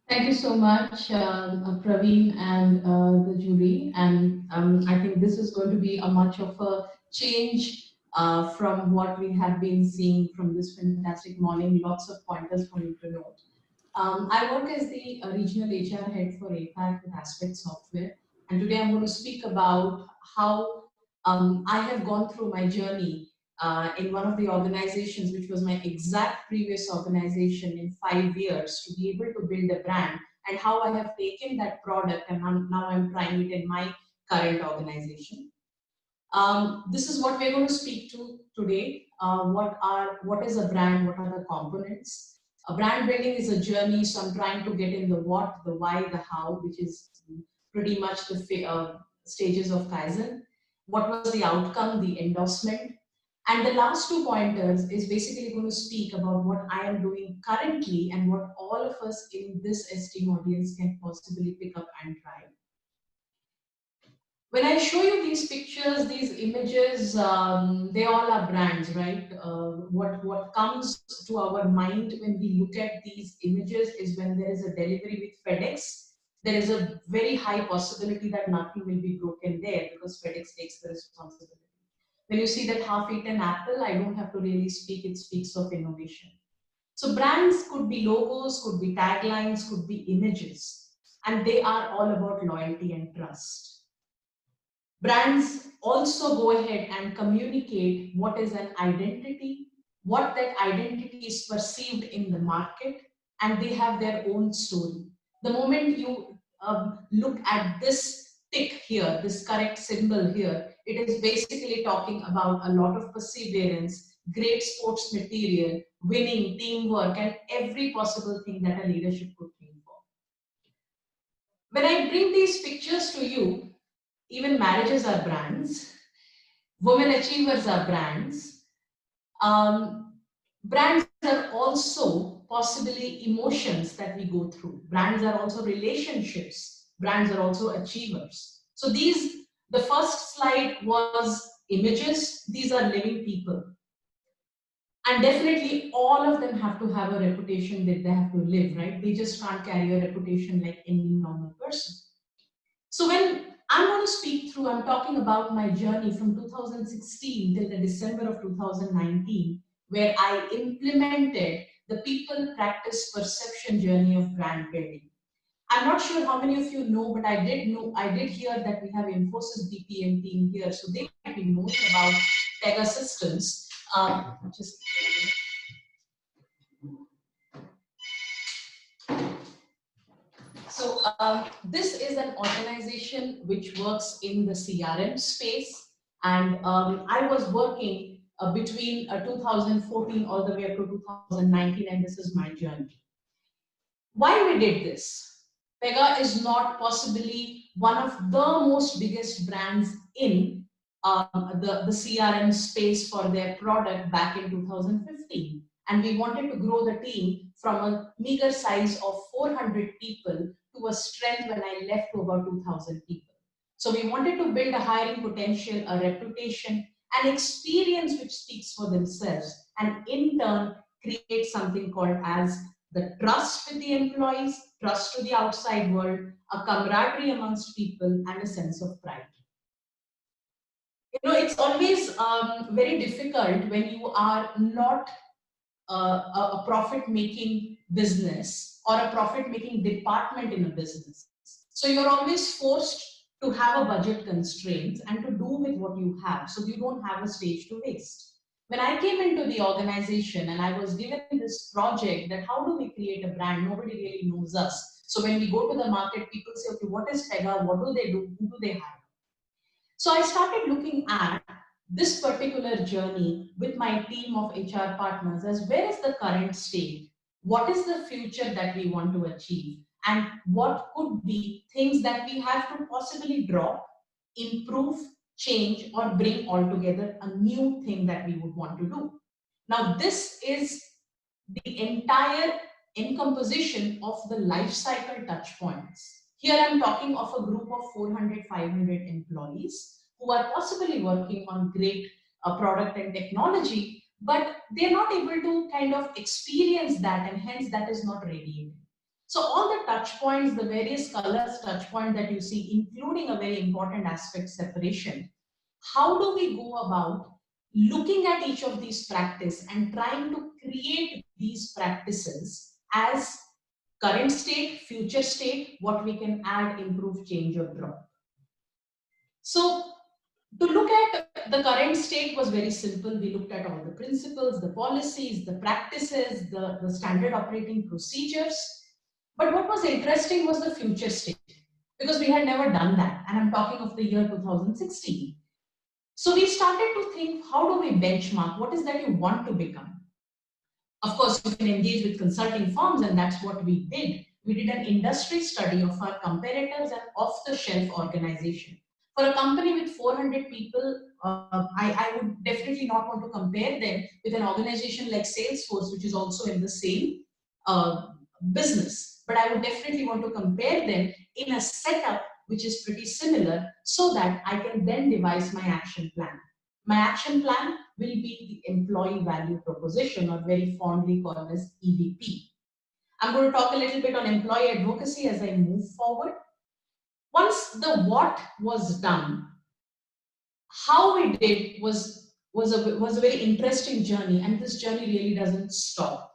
Thank you so much, Praveen and the jury. And I think this is going to be a much of a change from what we have been seeing from this fantastic morning. Lots of pointers for you to note. I work as the regional HR head for APAC with Aspect Software. And today I'm going to speak about how I have gone through my journey in one of the organizations, which was my exact previous organization in 5 years, to be able to build a brand, and how I have taken that product and now I'm trying it in my current organization. This is what we're going to speak to today. What is a brand? What are the components? A brand building is a journey, so I'm trying to get in the what, the why, the how, which is pretty much the stages of Kaizen. What was the outcome, the endorsement, and the last two pointers is basically going to speak about what I am doing currently and what all of us in this esteemed audience can possibly pick up and try. When I show you these pictures, these images, they all are brands, right? What comes to our mind when we look at these images is when there is a delivery with FedEx, there is a very high possibility that nothing will be broken there because FedEx takes the responsibility. When you see that half-eaten apple, I don't have to really speak, it speaks of innovation. So brands could be logos, could be taglines, could be images, and they are all about loyalty and trust. Brands also go ahead and communicate what is an identity, what that identity is perceived in the market, and they have their own story. The moment you look at this tick here, this correct symbol here, it is basically talking about a lot of perseverance, great sports material, winning, teamwork, and every possible thing that a leadership could think for. When I bring these pictures to you, even marriages are brands, women achievers are brands. Brands are also possibly emotions that we go through. Brands are also relationships. Brands are also achievers. So the first slide was images. These are living people. And definitely all of them have to have a reputation that they have to live, right? They just can't carry a reputation like any normal person. So when I'm going to speak through, I'm talking about my journey from 2016 till the December of 2019, where I implemented the people practice perception journey of brand building. I'm not sure how many of you know, but I did hear that we have Infosys BPM team here, so they might be knowing about Pegasystems. Just So this is an organization which works in the CRM space, and I was working between 2014 all the way up to 2019, and this is my journey. Why we did this? Pega is not possibly one of the most biggest brands in the CRM space for their product back in 2015. And we wanted to grow the team from a meager size of 400 people to a strength when I left to about 2,000 people. So we wanted to build a hiring potential, a reputation, an experience which speaks for themselves, and in turn create something called as the trust with the employees, trust to the outside world, a camaraderie amongst people, and a sense of pride. You know, it's always very difficult when you are not a profit-making business or a profit-making department in a business. So you're always forced to have a budget constraints and to do with what you have, so you don't have a stage to waste. When I came into the organization and I was given this project that how do we create a brand, nobody really knows us. So when we go to the market, people say, okay, what is Pega? What do they do? Who do they hire? So I started looking at this particular journey with my team of HR partners as where is the current state? What is the future that we want to achieve? And what could be things that we have to possibly drop, improve, change, or bring all together a new thing that we would want to do. Now, this is the entire encomposition of the life cycle touch points. Here I'm talking of a group of 400, 500 employees who are possibly working on great product and technology, but they're not able to kind of experience that, and hence that is not radiating. So all the touch points, the various colors touch point that you see, including a very important aspect, separation. How do we go about looking at each of these practice and trying to create these practices as current state, future state, what we can add, improve, change, or drop. So to look at the current state was very simple. We looked at all the principles, the policies, the practices, the standard operating procedures. But what was interesting was the future state, because we had never done that. And I'm talking of the year 2016. So we started to think, how do we benchmark? What is that you want to become? Of course, you can engage with consulting firms, and that's what we did. We did an industry study of our competitors and off-the-shelf organization. For a company with 400 people, I would definitely not want to compare them with an organization like Salesforce, which is also in the same uh, business. But I would definitely want to compare them in a setup which is pretty similar, so that I can then devise my action plan. My action plan will be the employee value proposition, or very fondly called as EVP. I'm going to talk a little bit on employee advocacy as I move forward. Once the what was done, how we did was a very interesting journey, and this journey really doesn't stop.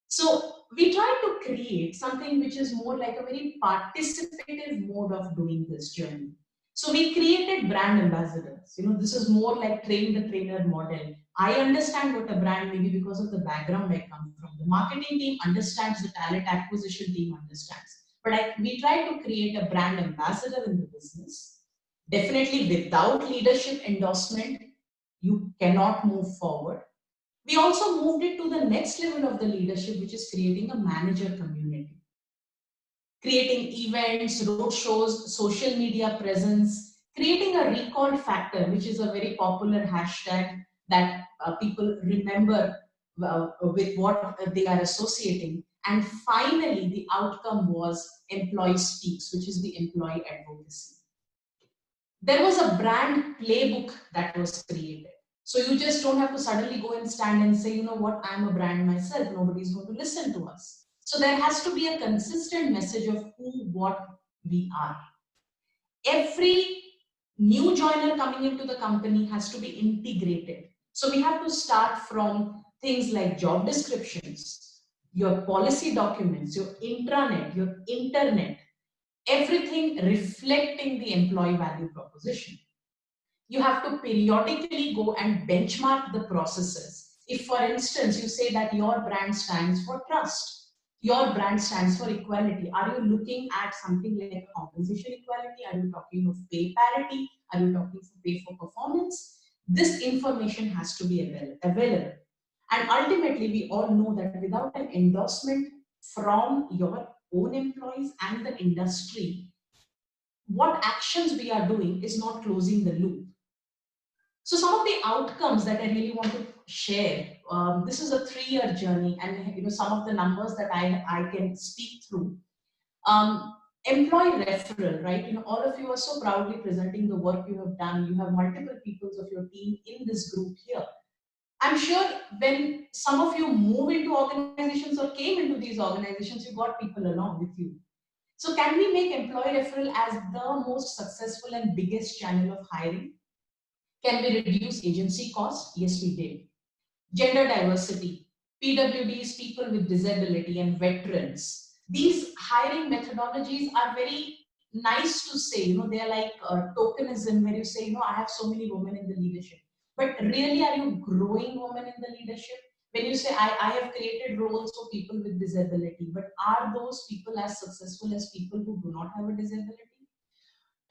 So we try to create something which is more like a very participative mode of doing this journey. So we created brand ambassadors. This is more like train the trainer model. I understand what a brand may be because of the background I come from. The marketing team understands, the talent acquisition team understands. But we try to create a brand ambassador in the business. Definitely without leadership endorsement, you cannot move forward. We also moved it to the next level of the leadership, which is creating a manager community, creating events, roadshows, social media presence, creating a recall factor, which is a very popular hashtag that people remember with what they are associating. And finally, the outcome was Employee Speaks, which is the employee advocacy. There was a brand playbook that was created. So you just don't have to suddenly go and stand and say, you know what, I'm a brand myself. Nobody's going to listen to us. So there has to be a consistent message of who, what we are. Every new joiner coming into the company has to be integrated. So we have to start from things like job descriptions, your policy documents, your intranet, your internet, everything reflecting the employee value proposition. You have to periodically go and benchmark the processes. If, for instance, you say that your brand stands for trust, your brand stands for equality, are you looking at something like compensation equality? Are you talking of pay parity? Are you talking for pay for performance? This information has to be available. And ultimately, we all know that without an endorsement from your own employees and the industry, what actions we are doing is not closing the loop. So some of the outcomes that I really want to share, this is a 3-year journey, and some of the numbers that I can speak through. Employee referral, right? All of you are so proudly presenting the work you have done. You have multiple people of your team in this group here. I'm sure when some of you move into organizations or came into these organizations, you got people along with you. So can we make employee referral as the most successful and biggest channel of hiring? Can we reduce agency costs? Yes, we did. Gender diversity, PWDs, people with disability, and veterans. These hiring methodologies are very nice to say. They are like tokenism, where you say, I have so many women in the leadership. But really, are you growing women in the leadership? When you say, I have created roles for people with disability, but are those people as successful as people who do not have a disability?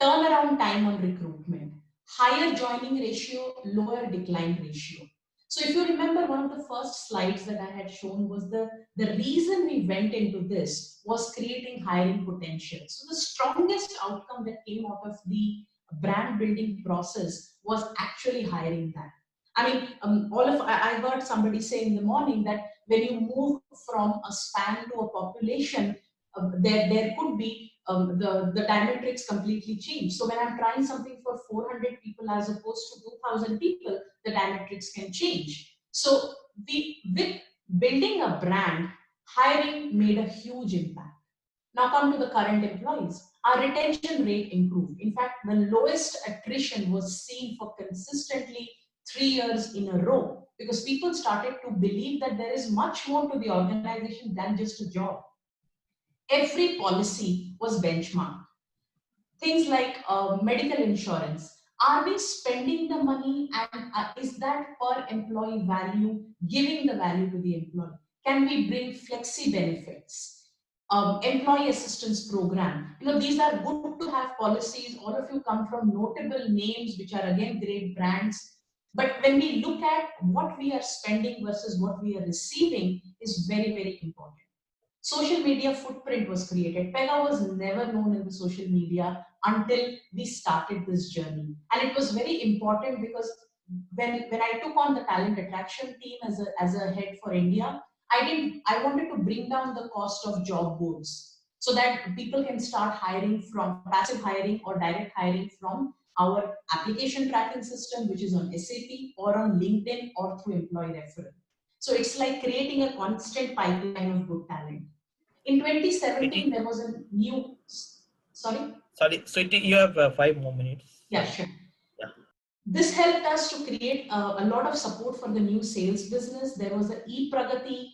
Turnaround time on recruitment, higher joining ratio, lower decline ratio. So if you remember, one of the first slides that I had shown was the reason we went into this was creating hiring potential. So the strongest outcome that came out of the brand building process was actually hiring that. I mean, I heard somebody say in the morning that when you move from a span to a population, there could be the diametrics completely change. So when I'm trying something for 400 people as opposed to 2,000 people, the diametrics can change. So with building a brand, Hiring made a huge impact. Now come to the current employees. Our retention rate improved. In fact, the lowest attrition was seen for consistently 3 years in a row because people started to believe that there is much more to the organization than just a job. Every policy was benchmarked. Things like medical insurance. Are we spending the money and is that per employee value giving the value to the employee? Can we bring flexi benefits? Employee assistance program. These are good to have policies. All of you come from notable names, which are again great brands. But when we look at what we are spending versus what we are receiving is very, very important. Social media footprint was created. Pega was never known in the social media until we started this journey. And it was very important because when I took on the talent attraction team as a head for India, I wanted to bring down the cost of job boards so that people can start hiring from passive hiring or direct hiring from our application tracking system, which is on SAP or on LinkedIn or through employee referral. So it's like creating a constant pipeline of good talent. In 2017, Sweety, there was a new, sorry? sorry, Sweety, you have 5 more minutes. Yeah, Sorry. sure. Yeah. This helped us to create a lot of support for the new sales business. There was an e-Pragati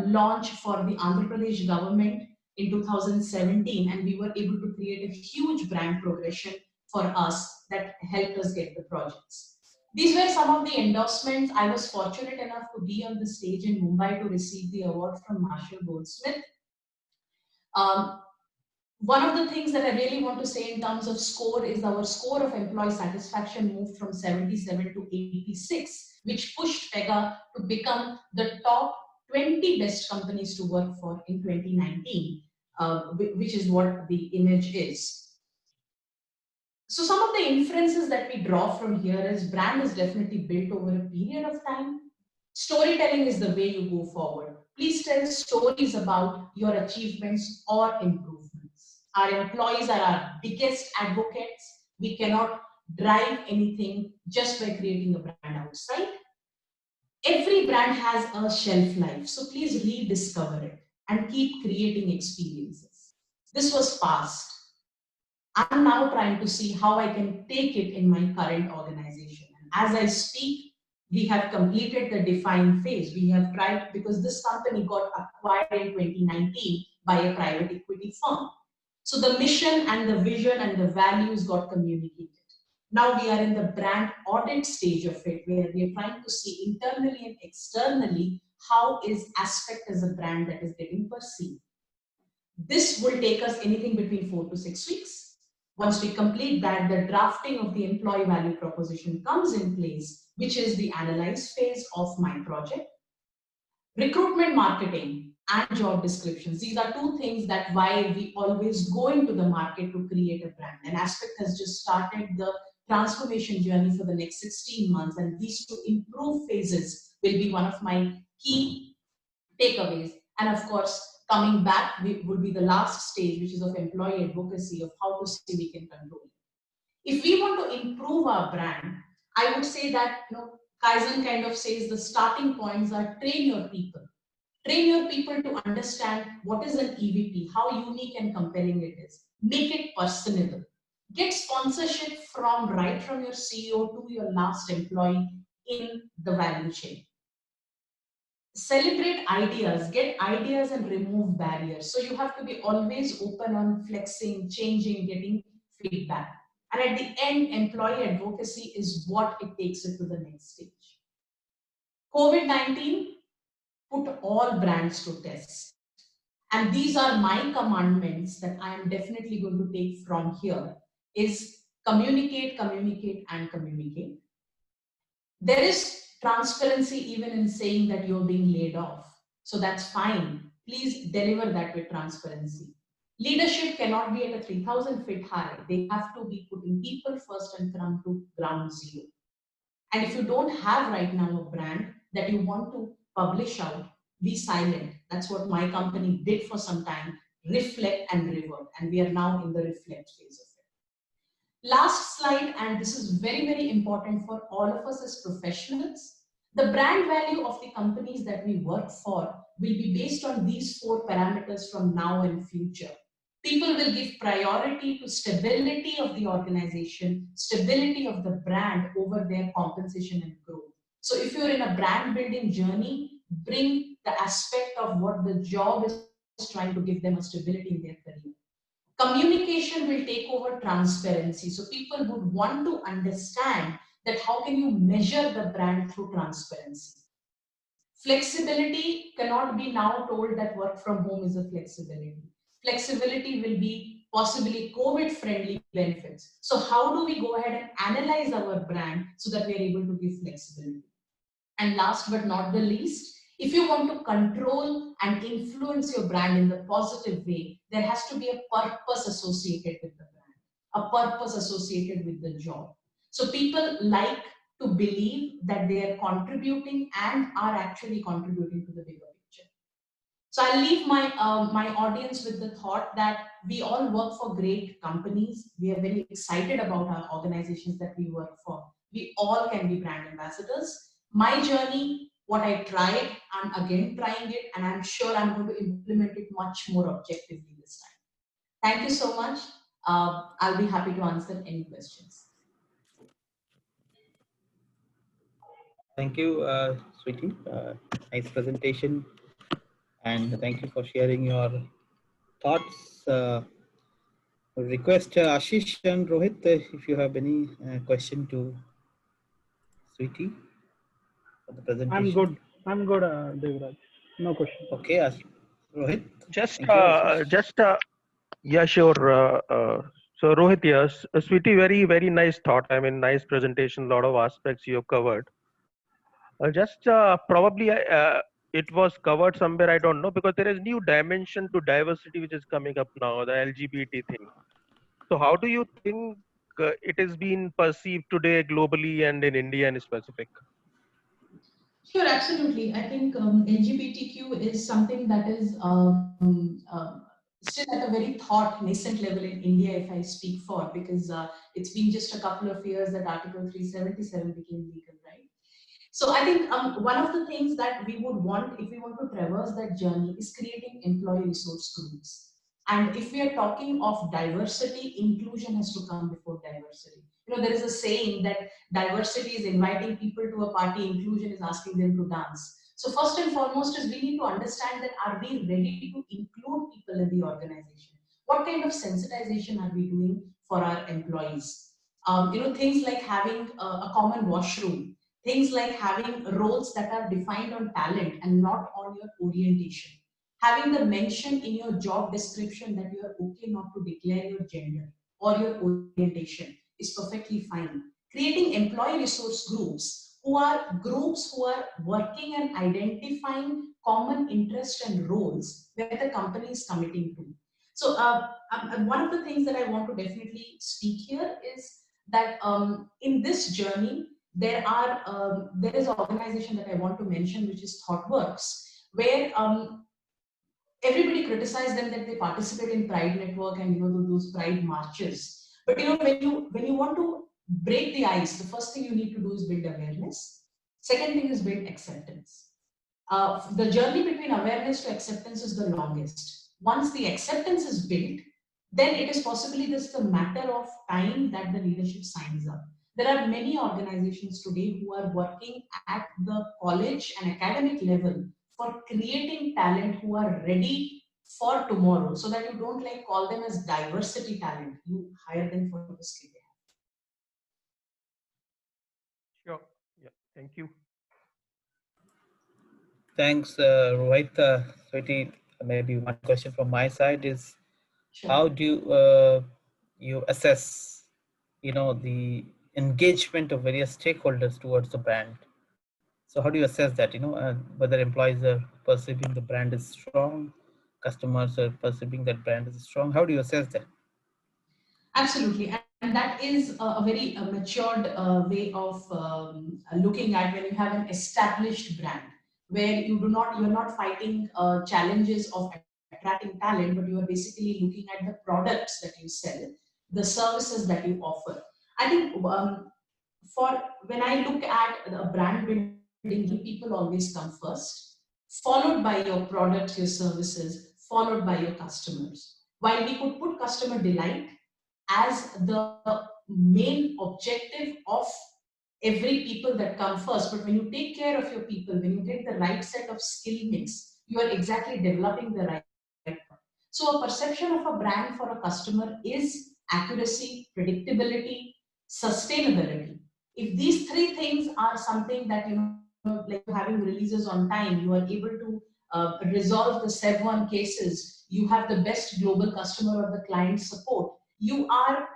launch for the Andhra Pradesh government in 2017, and we were able to create a huge brand progression for us that helped us get the projects. These were some of the endorsements. I was fortunate enough to be on the stage in Mumbai to receive the award from Marshall Goldsmith. Um, One of the things that I really want to say in terms of score is our score of employee satisfaction moved from 77 to 86, which pushed Pega to become the top 20 best companies to work for in 2019, which is what the image is. So some of the inferences that we draw from here is brand is definitely built over a period of time. Storytelling is the way you go forward. Please tell stories about your achievements or improvements. Our employees are our biggest advocates. We cannot drive anything just by creating a brand outside. Every brand has a shelf life, so please rediscover it and keep creating experiences. This was past. I'm now trying to see how I can take it in my current organization. And as I speak, we have completed the define phase. We have tried because this company got acquired in 2019 by a private equity firm. So the mission and the vision and the values got communicated. Now we are in the brand audit stage of it, where we are trying to see internally and externally how is aspect as a brand that is getting perceived. This will take us anything between 4 to 6 weeks. Once we complete that, the drafting of the employee value proposition comes in place, which is the analyze phase of my project. Recruitment marketing and job descriptions. These are two things that why we always go into the market to create a brand. And Aspect has just started the transformation journey for the next 16 months. And these two improve phases will be one of my key takeaways. And of course, coming back would be the last stage, which is of employee advocacy of how to see we can control it. If we want to improve our brand, I would say that Kaizen kind of says the starting points are train your people. Train your people to understand what is an EVP, how unique and compelling it is. Make it personable. Get sponsorship from right from your CEO to your last employee in the value chain. Celebrate ideas, get ideas and remove barriers. So you have to be always open on flexing, changing, getting feedback. And at the end, employee advocacy is what it takes it to the next stage. COVID-19 put all brands to test. And these are my commandments that I am definitely going to take from here is communicate, communicate, and communicate. There is transparency even in saying that you're being laid off. So that's fine. Please deliver that with transparency. Leadership cannot be at a 3,000 feet high. They have to be putting people first and come to ground zero. And if you don't have right now a brand that you want to publish out, be silent. That's what my company did for some time. Reflect and revert. And we are now in the reflect phase of it. Last slide, and this is very, very important for all of us as professionals. The brand value of the companies that we work for will be based on these four parameters from now and future. People will give priority to stability of the organization, stability of the brand over their compensation and growth. So if you're in a brand building journey, bring the aspect of what the job is trying to give them a stability in their career. Communication will take over transparency. So people would want to understand that how can you measure the brand through transparency. Flexibility cannot be now told that work from home is a flexibility. Flexibility will be possibly COVID friendly benefits. So, how do we go ahead and analyze our brand so that we are able to give flexibility? And last but not the least, if you want to control and influence your brand in the positive way, there has to be a purpose associated with the brand, a purpose associated with the job. So people like to believe that they are contributing and are actually contributing to the bigger picture. So I'll leave my audience with the thought that we all work for great companies. We are very excited about our organizations that we work for. We all can be brand ambassadors. My journey, what I tried, I'm again trying it, and I'm sure I'm going to implement it much more objectively this time. Thank you so much. I'll be happy to answer any questions. Thank you, Sweety. Nice presentation, and thank you for sharing your thoughts. Request Ashish and Rohit if you have any question to Sweety for the I'm presentation. good. I'm good, Devraj. No question. Okay, Rohit. Just, Thank you, Ashish. yeah, sure. So Rohit, yes, Sweetie, very nice thought. I mean, nice presentation. Lot of aspects you have covered. Just probably it was covered somewhere. I don't know because there is new dimension to diversity which is coming up now, the LGBT thing. So how do you think it is being perceived today globally and in India in specific? Sure, absolutely. I think LGBTQ is something that is still at a very thought nascent level in India, if I speak for, because it's been just a couple of years that Article 377 became legal, right? So I think one of the things that we would want, if we want to traverse that journey, is creating employee resource groups. And if we are talking of diversity, inclusion has to come before diversity. You know, there is a saying that diversity is inviting people to a party, inclusion is asking them to dance. So first and foremost is we need to understand that are we ready to include people in the organization? What kind of sensitization are we doing for our employees? Things like having a common washroom, things like having roles that are defined on talent and not on your orientation. Having the mention in your job description that you are okay not to declare your gender or your orientation is perfectly fine. Creating employee resource groups who are working and identifying common interest and roles where the company is committing to. So one of the things that I want to definitely speak here is that in this journey, there is an organization that I want to mention, which is ThoughtWorks, where everybody criticized them that they participate in Pride Network and those Pride marches. But when you want to break the ice, the first thing you need to do is build awareness. Second thing is build acceptance. The journey between awareness to acceptance is the longest. Once the acceptance is built, then it is possibly just a matter of time that the leadership signs up. There are many organizations today who are working at the college and academic level for creating talent who are ready for tomorrow, so that you don't like call them as diversity talent. You hire them for the skill they Sure. Yeah. Thank you. Thanks, Rohit. Sweety, maybe one question from my side is, have. how Sure. do you assess, the engagement of various stakeholders towards the brand? So how do you assess that? Whether employees are perceiving the brand is strong, customers are perceiving that brand is strong. How do you assess that? Absolutely, and that is a very matured way of looking at when you have an established brand, where you're not fighting challenges of attracting talent, but you are basically looking at the products that you sell, the services that you offer. I think for when I look at a brand building, people always come first. followed by your products, your services, followed by your customers. While we could put customer delight as the main objective of every people that come first, but when you take care of your people, when you get the right set of skill mix, you are exactly developing the right product. So a perception of a brand for a customer is accuracy, predictability, sustainability. If these three things are something that, like having releases on time, you are able to resolve the SEV1 cases, you have the best global customer or the client support, you are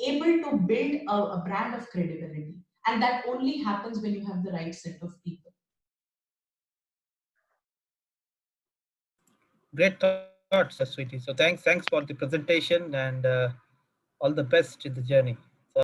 able to build a brand of credibility. And that only happens when you have the right set of people. Great thoughts, Sweety. So thanks for the presentation, and all the best in the journey.